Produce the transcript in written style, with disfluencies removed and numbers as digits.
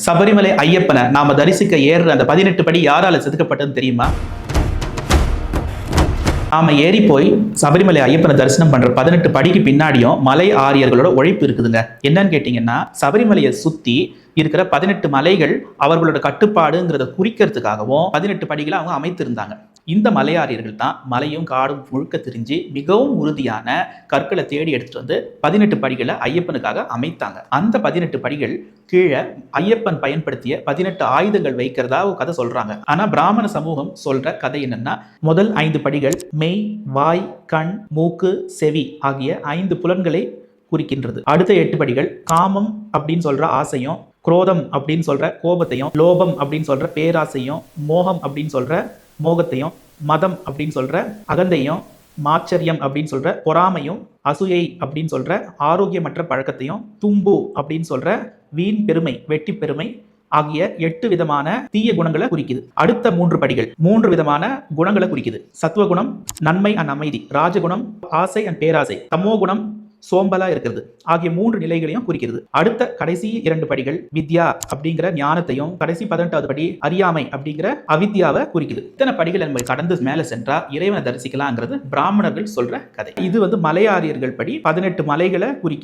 சபரிமலை ஐயப்பனை நாம தரிசிக்க ஏறுற அந்த 18 படி யாரால செதுக்கப்பட்டதுன்னு தெரியுமா? நாம ஏறி போய் சபரிமலை ஐயப்பனை தரிசனம் பண்ற 18 படிக்கு பின்னாடியும் மலை ஆரியர்களோட உழைப்பு இருக்குதுங்க. என்னன்னு கேட்டீங்கன்னா, சபரிமலையை சுத்தி இருக்கிற 18 மலைகள் அவர்களோட கட்டுப்பாடுங்கிறத குறிக்கிறதுக்காகவும் 18 படிகளை அவங்க அமைத்திருந்தாங்க. இந்த மலையாரியர்கள் தான் மலையும் காடும் முழுக்க திரிஞ்சு மிகவும் உறுதியான கற்களை தேடி எடுத்துட்டு வந்து 18 படிகளை ஐயப்பனுக்காக அமைத்தாங்க. அந்த 18 படிகள் கீழே ஐயப்பன் பயன்படுத்திய 18 ஆயுதங்கள் வைக்கிறதா ஒரு கதை சொல்றாங்க. ஆனா பிராமண சமூகம் சொல்ற கதை என்னன்னா, முதல் 5 படிகள் மெய், வாய், கண், மூக்கு, செவி ஆகிய 5 புலன்களை குறிக்கின்றது. அடுத்த 8 படிகள் காமம் அப்படின்னு சொல்ற ஆசையும், குரோதம் அப்படின்னு சொல்ற கோபத்தையும், லோபம் அப்படின்னு சொல்ற பேராசையும், மோகம் அப்படின்னு சொல்ற மோகத்தையும், மதம் அப்படின்னு சொல்ற அகந்தையும், மாச்சரியம் அப்படின்னு சொல்ற பொறாமையும், அசூயை அப்படின்னு சொல்ற ஆரோக்கியமற்ற பழக்கத்தையும், தும்பு அப்படின்னு சொல்ற வீண் பெருமை, வெட்டி பெருமை ஆகிய 8 விதமான தீய குணங்களை குறிக்குது. அடுத்த 3 படிகள் 3 விதமான குணங்களை குறிக்குது. சத்துவகுணம் நன்மை அண்ட் அமைதி, ராஜகுணம் ஆசை அண்ட் பேராசை, தமோ குணம் சோம்பலா இருக்கிறது ஆகிய 3 நிலைகளையும் குறிக்கிறது. அடுத்த கடைசி 2 படிகள் வித்யா அப்படிங்கிற ஞானத்தையும், கடைசி 18வது படி அறியாமை அப்படிங்கிற அவித்யாவை குறிக்குது. இத்தனை படிகள் நம்ம கடந்து மேல சென்றா இறைவனை தரிசிக்கலாங்கிறது பிராமணர்கள் சொல்ற கதை. இது மலையாரியர்கள் படி 18 மலைகளை குறிக்குது.